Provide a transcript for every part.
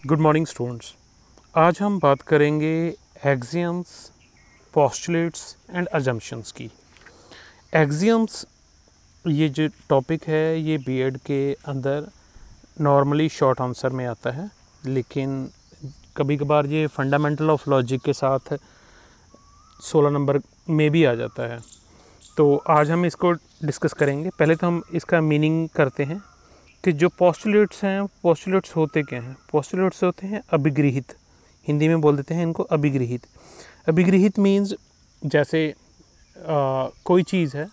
Good morning students. आज हम बात करेंगे एक्सियम्स, पोस्टुलेट्स एंड अजम्पशंस की। एक्सियम्स ये जो टॉपिक है ये बीएड के अंदर नॉर्मली शॉर्ट आंसर में आता है, लेकिन कभी कभार ये फंडामेंटल ऑफ लॉजिक के साथ 16 नंबर में भी आ जाता है। तो आज हम इसको डिस्कस करेंगे। पहले तो हम इसका मीनिंग करते हैं कि जो पोस्टुलेट्स हैं, पोस्टुलेट्स होते क्या हैं। पोस्टुलेट्स होते हैं अभिगृहित, हिंदी में बोल देते हैं इनको अभिगृहित। अभिगृहित मीन्स जैसे कोई चीज़ है,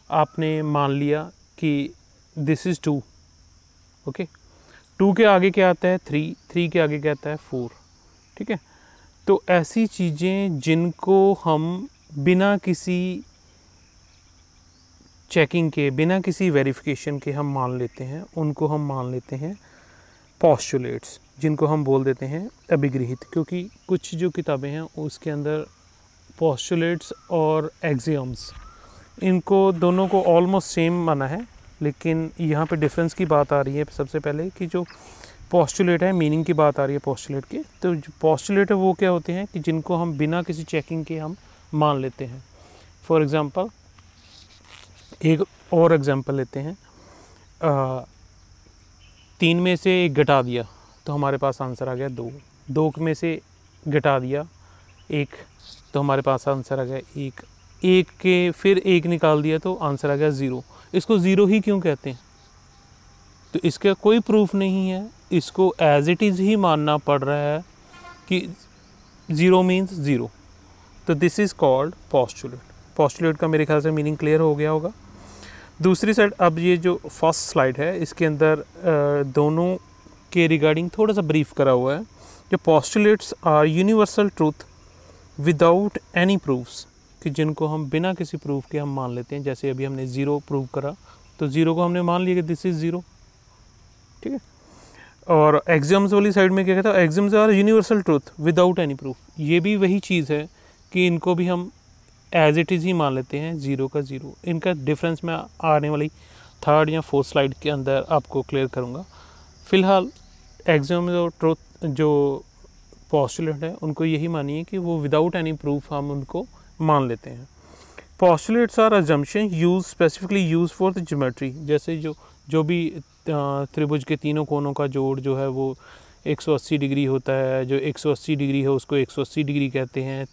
आपने मान लिया कि दिस इज़ 2, ओके। 2 के आगे क्या आता है 3, 3 के आगे क्या आता है 4, ठीक है। तो ऐसी चीज़ें जिनको हम बिना किसी चेकिंग के, बिना किसी वेरिफिकेशन के हम मान लेते हैं, उनको हम मान लेते हैं पोस्टुलेट्स, जिनको हम बोल देते हैं अभिगृहित। क्योंकि कुछ जो किताबें हैं उसके अंदर पोस्टुलेट्स और एक्सियम्स, इनको दोनों को ऑलमोस्ट सेम माना है, लेकिन यहाँ पे डिफरेंस की बात आ रही है सबसे पहले कि जो पोस्टुलेट है, मीनिंग की बात आ रही है पोस्टुलेट की। तो जो पोस्टुलेट है वो क्या होते हैं कि जिनको हम बिना किसी चेकिंग के हम मान लेते हैं। फॉर एग्ज़ाम्पल एक और एग्जांपल लेते हैं, 3 में से 1 घटा दिया तो हमारे पास आंसर आ गया 2। 2 में से घटा दिया 1 तो हमारे पास आंसर आ गया 1। 1 के फिर 1 निकाल दिया तो आंसर आ गया 0। इसको 0 ही क्यों कहते हैं? तो इसका कोई प्रूफ नहीं है, इसको एज इट इज़ ही मानना पड़ रहा है कि 0 मीन्स 0। तो this is called postulate. Postulate का मेरे ख्याल से मीनिंग क्लियर हो गया होगा। दूसरी साइड, अब ये जो फर्स्ट स्लाइड है इसके अंदर दोनों के रिगार्डिंग थोड़ा सा ब्रीफ करा हुआ है। जो postulates are universal truth without any proofs, कि जिनको हम बिना किसी प्रूफ के हम मान लेते हैं। जैसे अभी हमने 0 प्रूव करा तो 0 को हमने मान लिया कि दिस इज़ 0, ठीक है। और एक्सियम्स वाली साइड में क्या कहता है, axioms are universal truth without any proof. ये भी वही चीज़ है कि इनको भी हम एज इट इज़ ही मान लेते हैं, 0 का 0। इनका डिफरेंस मैं आने वाली 3rd या 4th स्लाइड के अंदर आपको क्लियर करूँगा। फ़िलहाल एक्सियम और ट्रूथ जो पोस्टुलेट है उनको यही मानिए कि वो विदाउट एनी प्रूफ हम उनको मान लेते हैं। Postulates are assumption use specifically use for the geometry. जैसे जो भी त्रिभुज के तीनों कोनों का जोड़ जो है वो 180 डिग्री होता है। जो 180 डिग्री है उसको 180 डिग्री कहते हैं।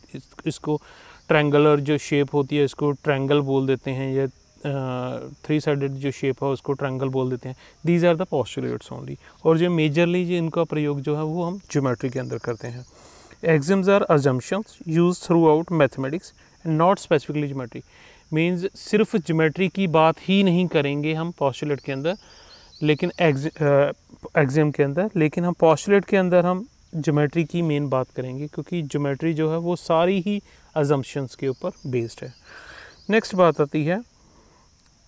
इसको ट्रायंगुलर जो शेप होती है इसको ट्रायंगल बोल देते हैं, या 3 साइडेड जो शेप है उसको ट्रायंगल बोल देते हैं। These are the postulates only. और जो मेजरली जो इनका प्रयोग जो है वो हम ज्योमेट्री के अंदर करते हैं। Axioms are assumptions use throughout mathematics and not specifically geometry. Means सिर्फ ज्योमेट्री की बात ही नहीं करेंगे हम पोस्टुलेट के अंदर, लेकिन एक्सियम के अंदर, लेकिन हम पोस्टुलेट के अंदर हम ज्योमेट्री की मेन बात करेंगे, क्योंकि ज्योमेट्री जो है वो सारी ही अजम्पशंस के ऊपर बेस्ड है। नेक्स्ट बात आती है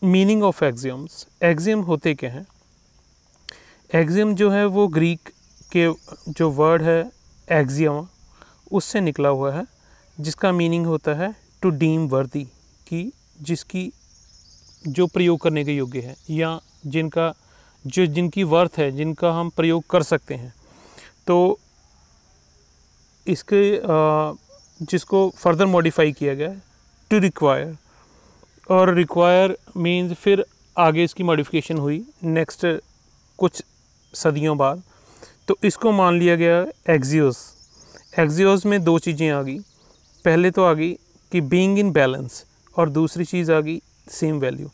मीनिंग ऑफ एक्सियम्स। एक्सियम होते क्या हैं? एक्सियम जो है वो ग्रीक के जो वर्ड है एक्सियम, उससे निकला हुआ है, जिसका मीनिंग होता है टू डीम वर्दी, कि जिसकी जो प्रयोग करने के योग्य है, या जिनकी वर्थ है, जिनका हम प्रयोग कर सकते हैं। तो इसके जिसको फर्दर मॉडिफाई किया गया है टू रिक्वायर, और रिक्वायर मीन्स फिर आगे इसकी मॉडिफिकेशन हुई नेक्स्ट कुछ सदियों बाद, तो इसको मान लिया गया एक्सियोस। एक्सियोस में 2 चीज़ें आ गई। पहले तो आ गई कि बीइंग इन बैलेंस, और दूसरी चीज़ आ गई सेम वैल्यू।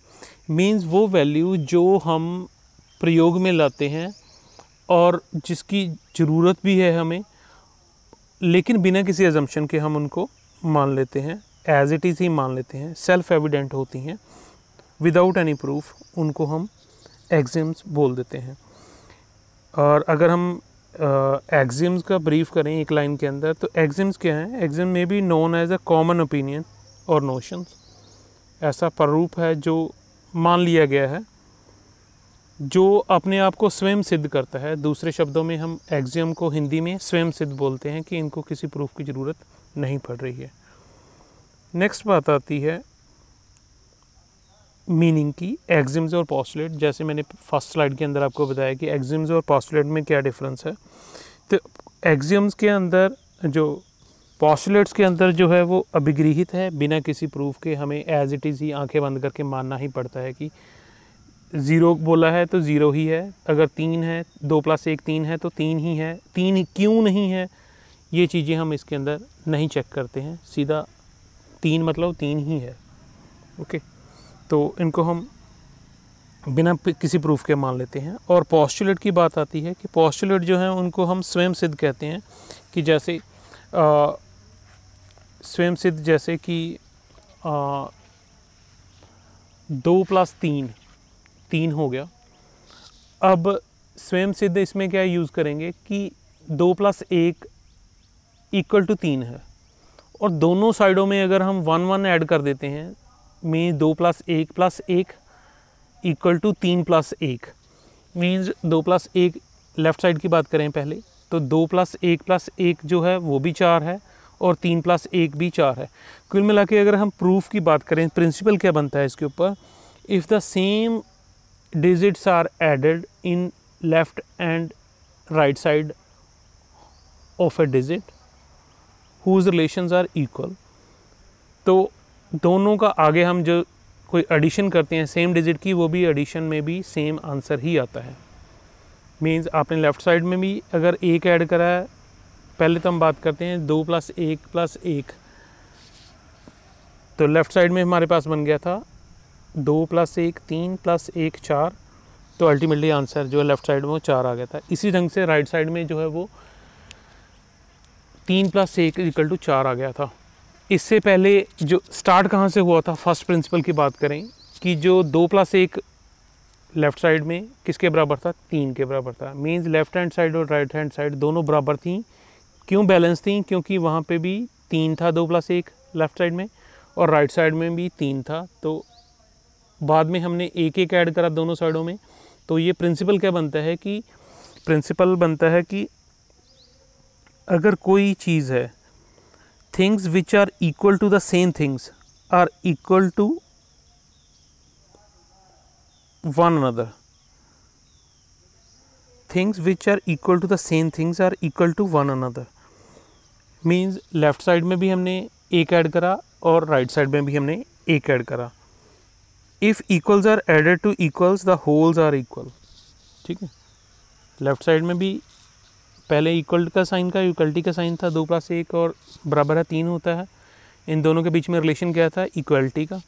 मीन्स वो वैल्यू जो हम प्रयोग में लाते हैं और जिसकी ज़रूरत भी है हमें, लेकिन बिना किसी अजम्पशन के हम उनको मान लेते हैं, एज इट इज़ ही मान लेते हैं, सेल्फ एविडेंट होती हैं, विदाउट एनी प्रूफ, उनको हम एक्सियम्स बोल देते हैं। और अगर हम एक्सियम्स का ब्रीफ करें एक लाइन के अंदर, तो एक्सियम्स क्या हैं? एक्सियम में be known as a common opinion और नोशंस। ऐसा प्रारूप है जो मान लिया गया है, जो अपने आप को स्वयं सिद्ध करता है। दूसरे शब्दों में हम एक्सियम को हिंदी में स्वयं सिद्ध बोलते हैं, कि इनको किसी प्रूफ की ज़रूरत नहीं पड़ रही है। नेक्स्ट बात आती है मीनिंग की, एक्सियम्स और पोस्टुलेट। जैसे मैंने फर्स्ट स्लाइड के अंदर आपको बताया कि एक्सियम्स और पोस्टुलेट में क्या डिफरेंस है, तो एक्सियम्स के अंदर जो पोस्टुलेट्स के अंदर जो है वो अभिगृहित है, बिना किसी प्रूफ के हमें एज इट इज़ ही आंखें बंद करके मानना ही पड़ता है कि 0 बोला है तो 0 ही है, अगर 3 है 2 + 1 3 है तो 3 ही है, 3 क्यों नहीं है ये चीज़ें हम इसके अंदर नहीं चेक करते हैं, सीधा 3 मतलब 3 ही है। ओके, तो इनको हम बिना किसी प्रूफ के मान लेते हैं। और पोस्टुलेट की बात आती है कि पोस्टुलेट जो है उनको हम स्वयं सिद्ध कहते हैं, कि जैसे स्वयं सिद्ध, जैसे कि 2 + 3 3 हो गया। अब स्वयं सिद्ध इसमें क्या यूज़ करेंगे कि 2 + 1 = 3 है, और दोनों साइडों में अगर हम 1 1 ऐड कर देते हैं, मीन्स 2 + 1 + 1 = 3 + 1, मीन्स 2 + 1 लेफ़्ट साइड की बात करें पहले, तो 2 + 1 + 1 जो है वो भी 4 है, और 3 + 1 भी 4 है। कुल मिला के अगर हम प्रूफ की बात करें, प्रिंसिपल क्या बनता है इसके ऊपर, if the same digits are added in left and right side of a digit whose relations are equal, तो दोनों का आगे हम जो कोई एडिशन करते हैं सेम डिजिट की, वो भी एडिशन में भी सेम आंसर ही आता है। मीन्स आपने लेफ़्ट साइड में भी अगर 1 ऐड करा है, पहले तो हम बात करते हैं 2 + 1 + 1, तो लेफ़्ट साइड में हमारे पास बन गया था 2 + 1 3 + 1 4, तो अल्टीमेटली आंसर जो है लेफ़्ट साइड में वो 4 आ गया था। इसी ढंग से राइट साइड में जो है वो 3 + 1 = 4 आ गया था। इससे पहले जो स्टार्ट कहाँ से हुआ था, फर्स्ट प्रिंसिपल की बात करें कि जो 2 + 1 लेफ़्ट साइड में किसके बराबर था, 3 के बराबर था। मींस लेफ़्ट हैंड साइड और राइट हैंड साइड दोनों बराबर थी। क्यों बैलेंस थी, क्योंकि वहाँ पे भी 3 था 2 + 1 लेफ़्ट साइड में, और राइट साइड में भी 3 था, तो बाद में हमने 1 1 ऐड करा दोनों साइडों में। तो ये प्रिंसिपल क्या बनता है कि प्रिंसिपल बनता है कि अगर कोई चीज़ है, things which are equal to the same things are equal to one another, things which are equal to the same things are equal to one another, means left side में भी हमने 1 ऐड करा और राइट साइड में भी हमने 1 add करा। If equals are added to equals the wholes are equal, ठीक है। लेफ़्ट साइड में भी पहले इक्वल का साइन का इक्वलिटी का साइन था, 2 + 1 और बराबर है 3 होता है, इन दोनों के बीच में रिलेशन क्या था, इक्वलिटी का।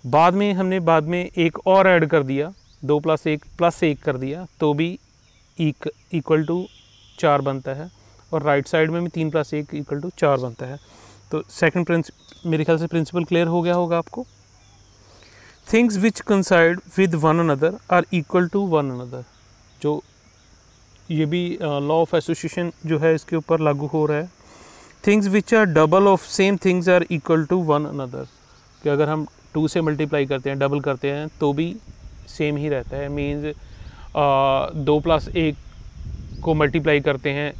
बाद में हमने एक और ऐड कर दिया, 2 + 1 + 1 कर दिया, तो भी इक्वल टू 4 बनता है, और राइट साइड में भी 3 + 1 = 4 बनता है। तो सेकंड मेरे ख्याल से प्रिंसिपल क्लियर हो गया होगा आपको। Things which coincide with one another are equal to one another, जो ये भी लॉ ऑफ एसोसिएशन जो है इसके ऊपर लागू हो रहा है। Things which are double of same things are equal to one another, कि अगर हम 2 से मल्टीप्लाई करते हैं, डबल करते हैं, तो भी सेम ही रहता है। मीन्स 2 + 1 को मल्टीप्लाई करते हैं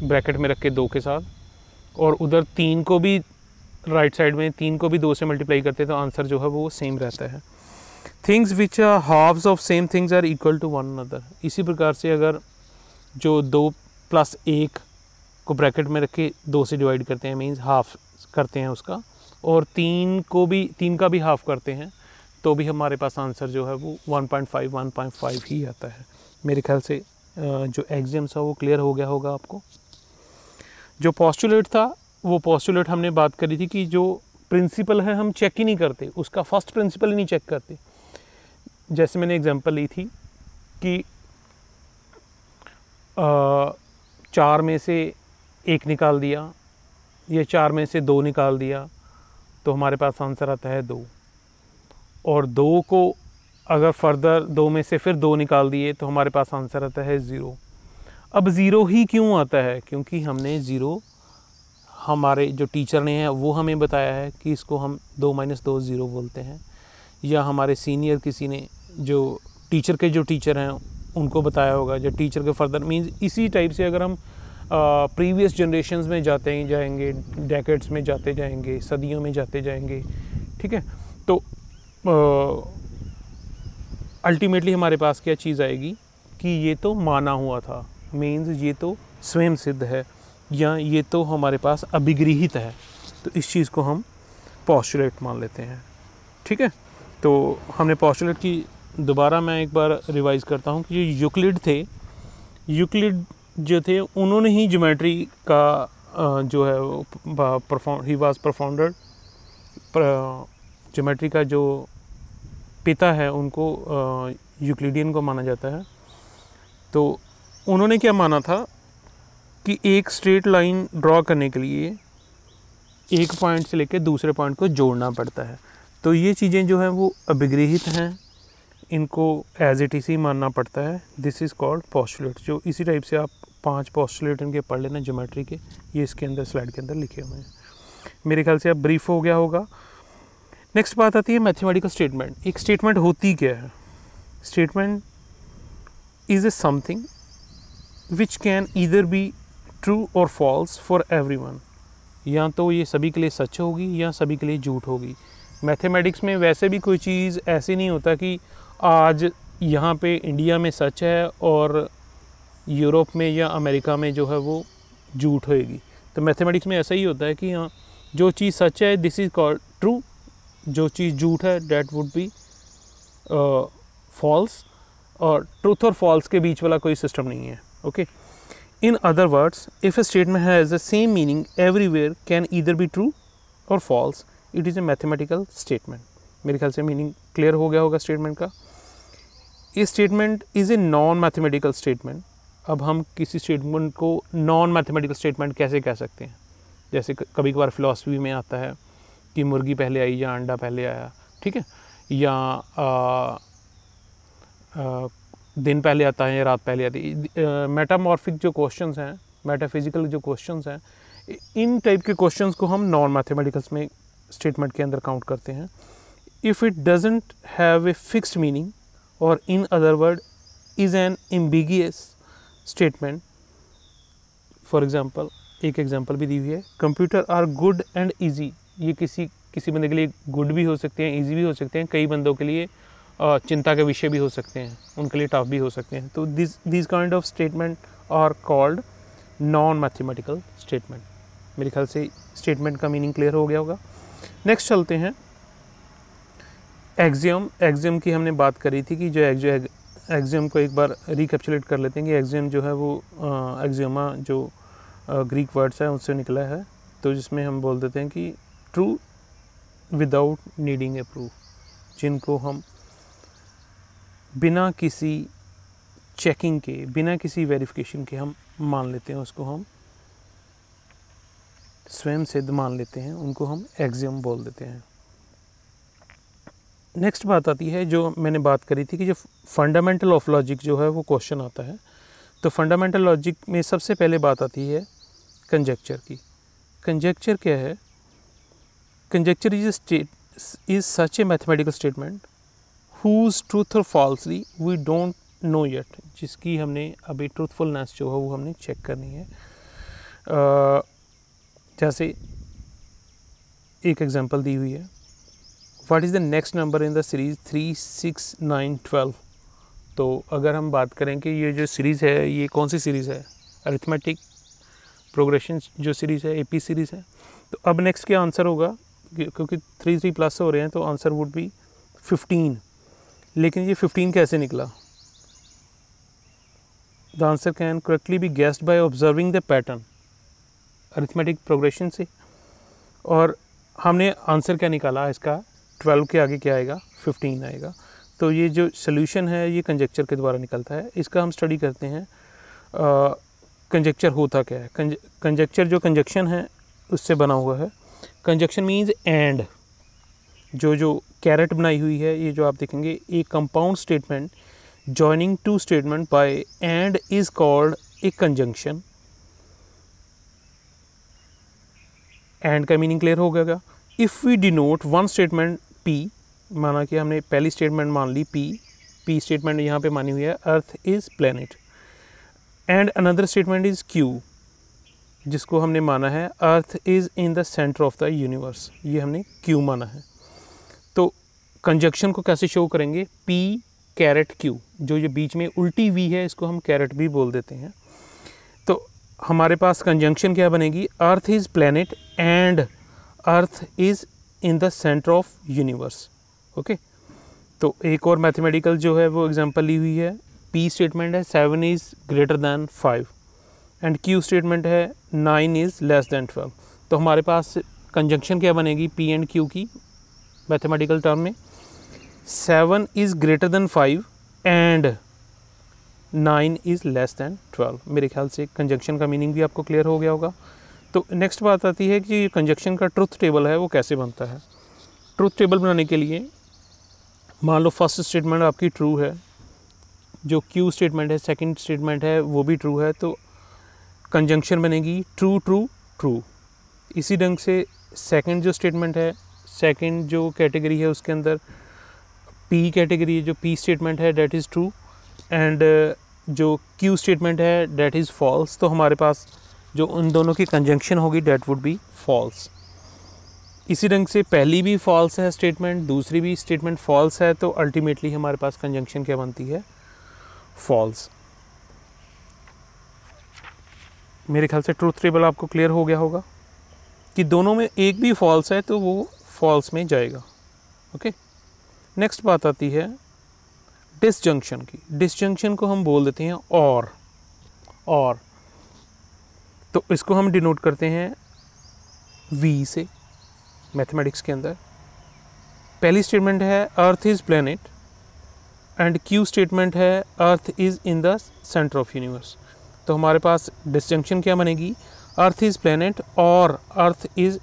ब्रैकेट में रख के 2 के साथ, और उधर 3 को भी राइट साइड में 3 को भी 2 से मल्टीप्लाई करते हैं, तो आंसर जो है वो सेम रहता है। Things which are halves of same things are equal to one another, इसी प्रकार से अगर जो 2 + 1 को ब्रैकेट में रख के 2 से डिवाइड करते हैं, मीन्स हाफ करते हैं उसका, और 3 का भी हाफ करते हैं, तो भी हमारे पास आंसर जो है वो 1.5 ही आता है। मेरे ख्याल से जो एग्जाम्स है वो क्लियर हो गया होगा आपको। जो पोस्टुलेट था, वो पोस्टुलेट हमने बात करी थी कि जो प्रिंसिपल है हम चेक ही नहीं करते, उसका फर्स्ट प्रिंसिपल ही नहीं चेक करते। जैसे मैंने एग्जांपल ली थी कि 4 में से 1 निकाल दिया, ये 4 में से 2 निकाल दिया, तो हमारे पास आंसर आता है 2, और 2 को अगर फर्दर 2 में से फिर 2 निकाल दिए, तो हमारे पास आंसर आता है 0। अब 0 ही क्यों आता है, क्योंकि हमने 0, हमारे जो टीचर ने है वो हमें बताया है कि इसको हम 2 - 2 0 बोलते हैं, या हमारे सीनियर किसी ने जो टीचर के जो टीचर हैं उनको बताया होगा, जो टीचर के फर्दर, मीन्स इसी टाइप से अगर हम प्रीवियस जनरेशन्स में जाते ही जाएंगे, डेकेड्स में जाते जाएंगे, सदियों में जाते जाएंगे, ठीक है, तो अल्टीमेटली हमारे पास क्या चीज़ आएगी कि ये तो माना हुआ था, मीन्स ये तो स्वयं सिद्ध है या ये तो हमारे पास अभिगृहित है, तो इस चीज़ को हम पोस्टुलेट मान लेते हैं। ठीक है, तो हमने पोस्टुलेट की दोबारा मैं एक बार रिवाइज़ करता हूँ कि जो यूक्लिड थे, यूक्लिड जो थे उन्होंने ही ज्योमेट्री का जो है ही वाज परफाउंडर, ज्योमेट्री का जो पिता है उनको यूक्लिडियन को माना जाता है। तो उन्होंने क्या माना था कि एक स्ट्रेट लाइन ड्रॉ करने के लिए एक पॉइंट से लेकर दूसरे पॉइंट को जोड़ना पड़ता है। तो ये चीज़ें जो हैं वो अभिगृहित हैं, इनको एज इट इज़ ही मानना पड़ता है। This is called postulate. जो इसी टाइप से आप 5 पोस्टुलेट इनके पढ़ लेना ज्योमेट्री के, ये इसके अंदर स्लाइड के अंदर लिखे हुए हैं। मेरे ख्याल से अब ब्रीफ हो गया होगा। नेक्स्ट बात आती है मैथमेटिकल स्टेटमेंट। एक स्टेटमेंट होती क्या है? Statement is a something which can either be true or false for everyone. या तो ये सभी के लिए सच होगी या सभी के लिए झूठ होगी। मैथमेटिक्स में वैसे भी कोई चीज़ ऐसी नहीं होता कि आज यहाँ पे इंडिया में सच है और यूरोप में या अमेरिका में जो है वो झूठ होएगी। तो मैथमेटिक्स में ऐसा ही होता है कि हाँ, जो चीज़ सच है दिस इज़ कॉल्ड ट्रू, जो चीज़ झूठ है डैट वुड बी फॉल्स, और ट्रूथ और फॉल्स के बीच वाला कोई सिस्टम नहीं है। Okay, in other words, if a statement has the same meaning everywhere can either be true or false, it is a mathematical statement. मेरे ख्याल से मीनिंग क्लियर हो गया होगा स्टेटमेंट का। ये statement is a non mathematical statement. अब हम किसी स्टेटमेंट को नॉन मैथमेटिकल स्टेटमेंट कैसे कह सकते हैं? जैसे कभी कभार फिलॉसफी में आता है कि मुर्गी पहले आई या अंडा पहले आया, ठीक है, या दिन पहले आता है या रात पहले आती है। मेटामॉर्फिक जो क्वेश्चंस हैं, मेटाफिजिकल जो क्वेश्चंस हैं, इन टाइप के क्वेश्चंस को हम नॉन मैथमेटिकल्स में स्टेटमेंट के अंदर काउंट करते हैं। If it doesn't have a fixed meaning or in other word is an ambiguous statement. For example, एक एग्जांपल भी दी हुई है, computer are good and easy. ये किसी बंदे के लिए गुड भी हो सकते हैं, ईजी भी हो सकते हैं, कई बंदों के लिए चिंता के विषय भी हो सकते हैं, उनके लिए टफ भी हो सकते हैं। तो this kind of statement are called non mathematical statement. मेरे ख्याल से स्टेटमेंट का मीनिंग क्लियर हो गया होगा। नेक्स्ट चलते हैं एक्सियम। एक्सियम की हमने बात करी थी कि जो एक्सियम को एक बार रिकैप्चुलेट कर लेते हैं कि एक्सियम जो है वो एक्सियमा जो ग्रीक वर्ड्स है उससे निकला है। तो जिसमें हम बोल देते हैं कि ट्रू विदाउट नीडिंग ए प्रूफ, जिनको हम बिना किसी चेकिंग के, बिना किसी वेरिफिकेशन के हम मान लेते हैं, उसको हम स्वयं सिद्ध मान लेते हैं, उनको हम एक्सियम बोल देते हैं। नेक्स्ट बात आती है जो मैंने बात करी थी कि जो फंडामेंटल ऑफ लॉजिक जो है वो क्वेश्चन आता है। तो फंडामेंटल लॉजिक में सबसे पहले बात आती है कंजेक्चर की। कंजेक्चर क्या है? Conjecture is such a mathematical statement whose truth or falsely we don't know yet, जिसकी हमने अभी ट्रूथफुलनेस जो है वो हमने चेक करनी है। जैसे एक एग्जांपल दी हुई है, what is the next number in the series 3, 6, 9, 12। तो अगर हम बात करें कि ये जो सीरीज़ है ये कौन सी सीरीज़ है, अरिथमेटिक प्रोग्रेशन जो सीरीज़ है, एपी सीरीज़ है। तो अब नेक्स्ट क्या आंसर होगा, क्योंकि 3 3 प्लस हो रहे हैं तो आंसर वुड बी 15। लेकिन ये 15 कैसे निकला? The answer can correctly be guessed by observing the pattern arithmetic progression से। और हमने आंसर क्या निकाला इसका, 12 के आगे क्या आएगा, 15 आएगा। तो ये जो सोल्यूशन है ये कंजेक्चर के द्वारा निकलता है। इसका हम स्टडी करते हैं कंजेक्चर होता क्या है। कंजेक्चर जो कंजक्शन है उससे बना हुआ है। Conjunction means and. जो कैरेट बनाई हुई है, ये जो आप देखेंगे, एक compound statement joining two statement by and is called a conjunction. And का मीनिंग क्लियर हो गया। If we denote one statement P, माना कि हमने पहली स्टेटमेंट मान ली पी स्टेटमेंट यहाँ पे मानी हुई है, earth is planet, and another statement is Q, जिसको हमने माना है earth is in the centre of the universe, ये हमने क्यू माना है। तो कंजक्शन को कैसे शो करेंगे, पी कैरेट क्यू, जो ये बीच में उल्टी वी है इसको हम कैरेट भी बोल देते हैं। तो हमारे पास कंजंक्शन क्या बनेगी, अर्थ is planet and earth is in the centre of universe. Okay, तो एक और मैथमेटिकल जो है वो एग्जांपल ली हुई है। पी स्टेटमेंट है 7 is greater than 5 and Q statement है 9 इज़ लेस दैन 12। तो हमारे पास कंजंक्शन क्या बनेगी पी एंड क्यू की मैथमेटिकल टर्म में, 7 is greater than 5 and 9 is less than 12। मेरे ख्याल से कंजंक्शन का मीनिंग भी आपको क्लियर हो गया होगा। तो नेक्स्ट बात आती है कि कंजंक्शन का ट्रुथ टेबल है वो कैसे बनता है। ट्रुथ टेबल बनाने के लिए मान लो फर्स्ट स्टेटमेंट आपकी ट्रू है, जो क्यू स्टेटमेंट है सेकंड स्टेटमेंट है वो भी ट्रू है, तो कंजंक्शन बनेगी ट्रू ट्रू ट्रू। इसी ढंग से सेकंड जो स्टेटमेंट है, सेकंड जो कैटेगरी है उसके अंदर पी कैटेगरी है, जो पी स्टेटमेंट है डेट इज़ ट्रू एंड जो क्यू स्टेटमेंट है डेट इज़ फॉल्स। तो हमारे पास जो उन दोनों की कंजंक्शन होगी डेट वुड बी फॉल्स। इसी ढंग से पहली भी फॉल्स है स्टेटमेंट, दूसरी भी स्टेटमेंट फॉल्स है, तो अल्टीमेटली हमारे पास कंजंक्शन क्या बनती है, फॉल्स। मेरे ख्याल से ट्रूथ टेबल आपको क्लियर हो गया होगा कि दोनों में एक भी फॉल्स है तो वो फॉल्स में जाएगा। ओके, नेक्स्ट बात आती है डिसजंक्शन की। डिसजंक्शन को हम बोल देते हैं और तो इसको हम डिनोट करते हैं वी से मैथमेटिक्स के अंदर। पहली स्टेटमेंट है earth is planet and Q statement है earth is in the centre of universe. तो हमारे पास डिसजंक्शन क्या बनेगी, अर्थ इज़ प्लैनेट और earth is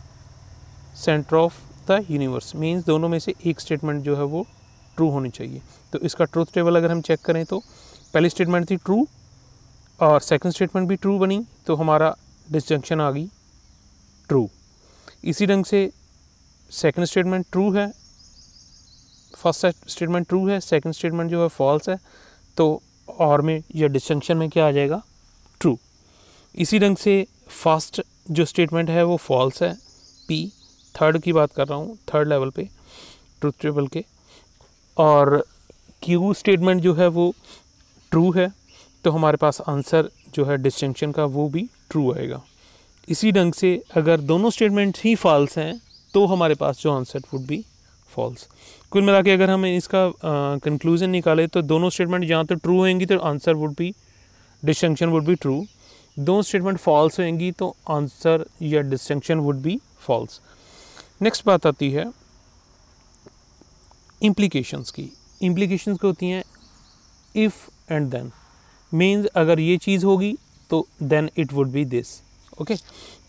centre of the universe, means दोनों में से एक स्टेटमेंट जो है वो ट्रू होनी चाहिए। तो इसका ट्रूथ टेबल अगर हम चेक करें तो पहली स्टेटमेंट थी ट्रू और सेकंड स्टेटमेंट भी ट्रू बनी, तो हमारा डिसजंक्शन आ गई ट्रू। इसी ढंग से सेकंड स्टेटमेंट ट्रू है, फर्स्ट स्टेटमेंट ट्रू है, सेकंड स्टेटमेंट जो है फॉल्स है, तो और में या डिसजंक्शन में क्या आ जाएगा, ट्रू। इसी ढंग से फर्स्ट जो स्टेटमेंट है वो फॉल्स है, पी थर्ड की बात कर रहा हूँ, थर्ड लेवल पे ट्रूथ टेबल के, और क्यू स्टेटमेंट जो है वो ट्रू है, तो हमारे पास आंसर जो है डिसजंक्शन का वो भी ट्रू आएगा। इसी ढंग से अगर दोनों स्टेटमेंट ही फॉल्स हैं तो हमारे पास जो आंसर वुड बी फॉल्स। कुल मिला के अगर हम इसका कंक्लूजन निकालें तो दोनों स्टेटमेंट जहाँ तो ट्रू होंगी तो answer would be, disjunction would be true. दोनों स्टेटमेंट फॉल्स होंगी तो आंसर या disjunction would be false. Next बात आती है इम्प्लीकेशंस की। इम्प्लीकेशंस होती हैं इफ़ एंड देन, मीन्स अगर ये चीज़ होगी तो then it would be this. Okay,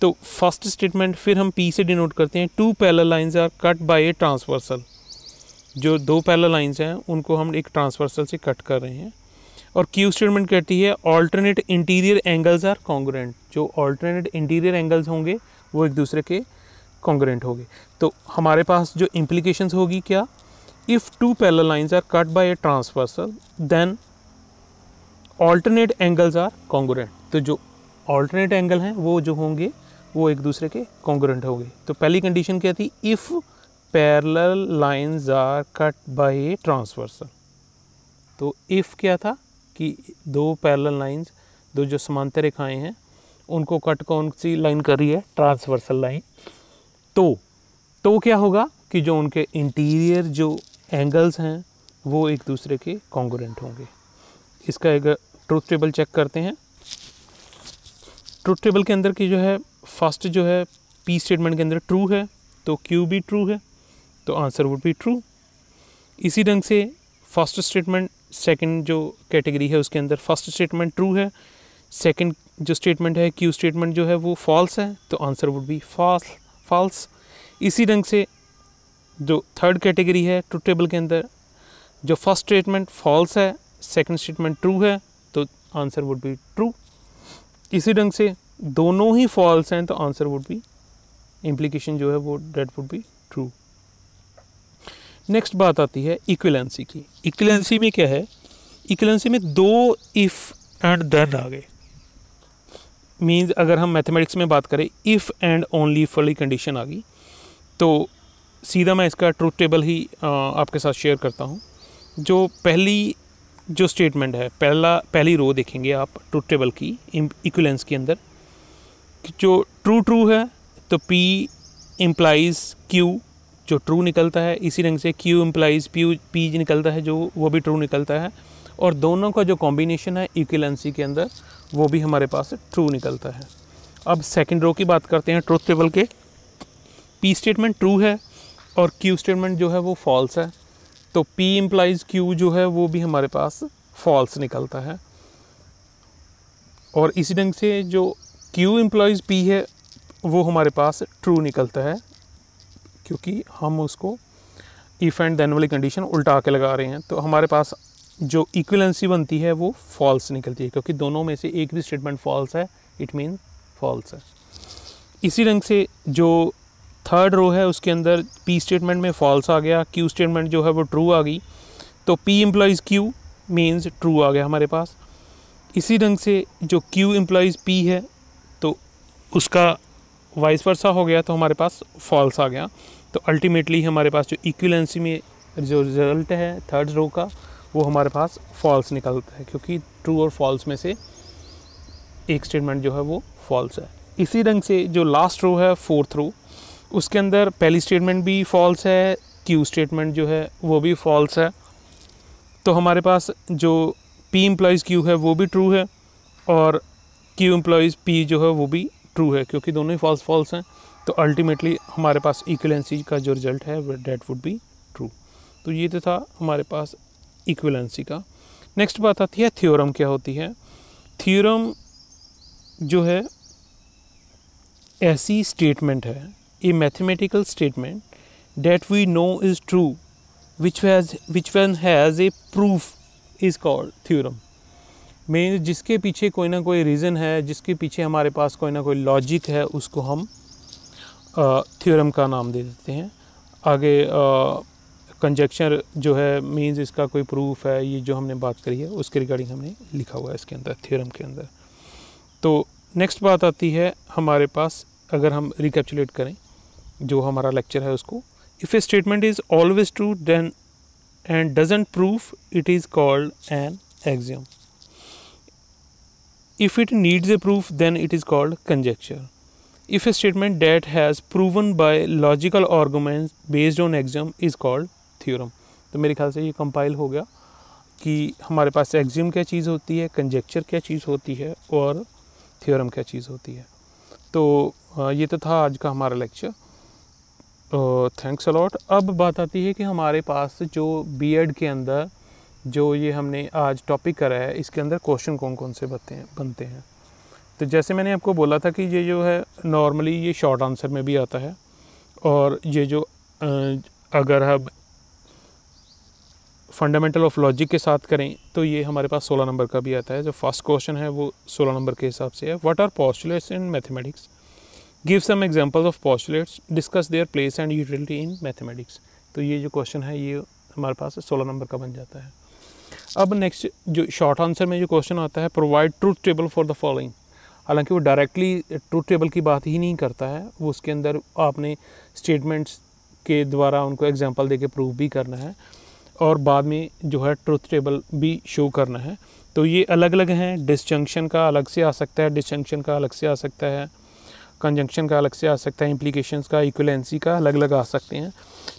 तो फर्स्ट स्टेटमेंट फिर हम पी से डिनोट करते हैं, two parallel lines are cut by a transversal. जो दो पैरेलल लाइंस हैं उनको हम एक ट्रांसवर्सल से कट कर रहे हैं। और क्यू स्टेटमेंट कहती है alternate interior angles are congruent. जो ऑल्टरनेट इंटीरियर एंगल्स होंगे वो एक दूसरे के कॉन्ग्रुएंट होंगे। तो हमारे पास जो इम्प्लीकेशंस होगी क्या, if two parallel lines are cut by a transversal then alternate angles are congruent. तो जो ऑल्टरनेट एंगल हैं वो जो होंगे वो एक दूसरे के कॉन्ग्रुएंट होंगे। तो पहली कंडीशन क्या थी, if parallel lines are cut by a transversal. तो इफ़ क्या था कि दो पैरेलल लाइंस, दो जो समांतर रेखाएं हैं उनको कट कौन सी लाइन कर रही है, ट्रांसवर्सल लाइन। तो क्या होगा कि जो उनके इंटीरियर जो एंगल्स हैं वो एक दूसरे के कॉन्ग्रुएंट होंगे। इसका एक ट्रूथ टेबल चेक करते हैं। ट्रूथ टेबल के अंदर की जो है फर्स्ट जो है पी स्टेटमेंट के अंदर ट्रू है तो क्यू भी ट्रू है, तो आंसर वुड बी ट्रू। इसी ढंग से फर्स्ट स्टेटमेंट सेकंड जो कैटेगरी है उसके अंदर फर्स्ट स्टेटमेंट ट्रू है, सेकंड जो स्टेटमेंट है क्यू स्टेटमेंट जो है वो फॉल्स है, तो आंसर वुड बी फॉल्स। इसी ढंग से जो थर्ड कैटेगरी है ट्रूथ टेबल के अंदर, जो फर्स्ट स्टेटमेंट फॉल्स है, सेकंड स्टेटमेंट ट्रू है, तो आंसर वुड बी ट्रू। इसी ढंग से दोनों ही फॉल्स हैं तो आंसर वुड बी, इम्प्लीकेशन जो है वो that would be true. Next बात आती है इक्विवेलेंसी की। इक्विवेलेंसी में क्या है, इक्विवेलेंसी में दो इफ़ एंड देन आ गए। मीन्स अगर हम मैथमेटिक्स में बात करें इफ़ एंड ओनली इफ वाली कंडीशन आ गई तो सीधा मैं इसका ट्रूथ टेबल ही आपके साथ शेयर करता हूँ। जो पहली जो स्टेटमेंट है, पहली रो देखेंगे आप ट्रूथ टेबल की इक्विवेलेंस के अंदर, जो ट्रू है तो P इम्प्लाइज Q, जो ट्रू निकलता है। इसी ढंग से Q इम्प्लाइज P निकलता है, जो वो भी ट्रू निकलता है। और दोनों का जो कॉम्बिनेशन है इक्विवेलेंसी के अंदर, वो भी हमारे पास ट्रू निकलता है। अब सेकंड रो की बात करते हैं ट्रुथ टेबल के। P स्टेटमेंट ट्रू है और Q स्टेटमेंट जो है वो फॉल्स है, तो P इम्प्लाइज Q जो है वो भी हमारे पास फॉल्स निकलता है। और इसी ढंग से जो Q इम्प्लाइज P है वो हमारे पास ट्रू निकलता है, क्योंकि हम उसको इफ़ एंड देन वाली कंडीशन उल्टा के लगा रहे हैं। तो हमारे पास जो इक्विवेलेंसी बनती है वो फॉल्स निकलती है, क्योंकि दोनों में से एक भी स्टेटमेंट फॉल्स है, इट मीन फॉल्स है। इसी ढंग से जो थर्ड रो है उसके अंदर P स्टेटमेंट में फॉल्स आ गया, Q स्टेटमेंट जो है वो ट्रू आ गई, तो P implies Q means true आ गया हमारे पास। इसी ढंग से जो Q इम्प्लाइज P है तो उसका वाइस वर्सा हो गया, तो हमारे पास फॉल्स आ गया। तो अल्टीमेटली हमारे पास जो इक्विवेलेंसी में जो रिजल्ट है थर्ड रो का, वो हमारे पास फॉल्स निकलता है, क्योंकि ट्रू और फॉल्स में से एक स्टेटमेंट जो है वो फॉल्स है। इसी ढंग से जो लास्ट रो है फोर्थ रो, उसके अंदर पहली स्टेटमेंट भी फॉल्स है, Q स्टेटमेंट जो है वो भी फॉल्स है, तो हमारे पास जो P इम्प्लाइज Q है वो भी ट्रू है और Q इम्प्लाइज P जो है वो भी ट्रू है, क्योंकि दोनों ही फॉल्स हैं। तो अल्टीमेटली हमारे पास इक्विवेलेंसी का जो रिजल्ट है डेट वुड बी ट्रू। तो ये तो था हमारे पास इक्विवेलेंसी का। नेक्स्ट बात आती है थ्योरम क्या होती है। थ्योरम जो है ऐसी स्टेटमेंट है, a mathematical statement that we know is true which one has a proof is called theorem. Mean जिसके पीछे कोई ना कोई रीज़न है, जिसके पीछे हमारे पास कोई ना कोई लॉजिक है, उसको हम थ्योरम का नाम दे देते हैं। आगे कंजक्शन जो है मीन्स इसका कोई प्रूफ है, ये जो हमने बात करी है उसके रिगार्डिंग हमने लिखा हुआ है इसके अंदर थ्योरम के अंदर। तो नेक्स्ट बात आती है हमारे पास, अगर हम रिकैप्चुलेट करें जो हमारा लेक्चर है उसको, if a statement is always true then and doesn't proof it is called an axiom. If it needs a proof, then it is called conjecture. If a statement that has proven by logical arguments based on axiom is called theorem. तो मेरे ख्याल से ये compile हो गया कि हमारे पास axiom क्या चीज़ होती है, कंजेक्चर क्या चीज़ होती है और थ्योरम क्या चीज़ होती है। तो ये तो था आज का हमारा लेक्चर। Thanks a lot. अब बात आती है कि हमारे पास जो बीएड के अंदर जो ये हमने आज टॉपिक करा है, इसके अंदर क्वेश्चन कौन कौन से बनते हैं। तो जैसे मैंने आपको बोला था कि ये जो है नॉर्मली ये शॉर्ट आंसर में भी आता है, और ये जो अगर हम फंडामेंटल ऑफ लॉजिक के साथ करें तो ये हमारे पास 16 नंबर का भी आता है। जो फर्स्ट क्वेश्चन है वो 16 नंबर के हिसाब से है। What are postulates in mathematics, give some examples of postulates, discuss their place and utility in mathematics. तो ये जो क्वेश्चन है ये हमारे पास 16 नंबर का बन जाता है। अब नेक्स्ट जो शॉर्ट आंसर में जो क्वेश्चन आता है, provide truth table for the following. हालांकि वो डायरेक्टली ट्रूथ टेबल की बात ही नहीं करता है, वो उसके अंदर आपने स्टेटमेंट्स के द्वारा उनको एग्जांपल देके प्रूव भी करना है और बाद में जो है ट्रूथ टेबल भी शो करना है। तो ये अलग अलग हैं, डिसजंक्शन का अलग से आ सकता है, डिसजंक्शन का अलग से आ सकता है, कंजंक्शन का अलग से आ सकता है, इम्प्लीकेशंस का, इक्विवेलेंसी का अलग अलग आ सकते हैं।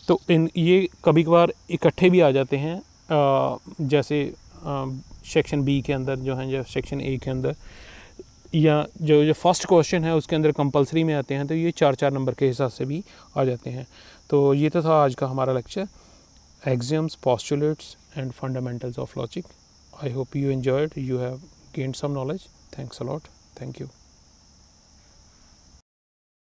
तो ये कभी कभार इकट्ठे भी आ जाते हैं, जैसे सेक्शन बी के अंदर जो है, जो सेक्शन ए के अंदर, या जो फर्स्ट क्वेश्चन है उसके अंदर कंपलसरी में आते हैं, तो ये 4-4 नंबर के हिसाब से भी आ जाते हैं। तो ये तो था आज का हमारा lecture, axioms, postulates and fundamentals of logic. I hope you enjoyed, you have gained some knowledge. Thanks a lot, thank you.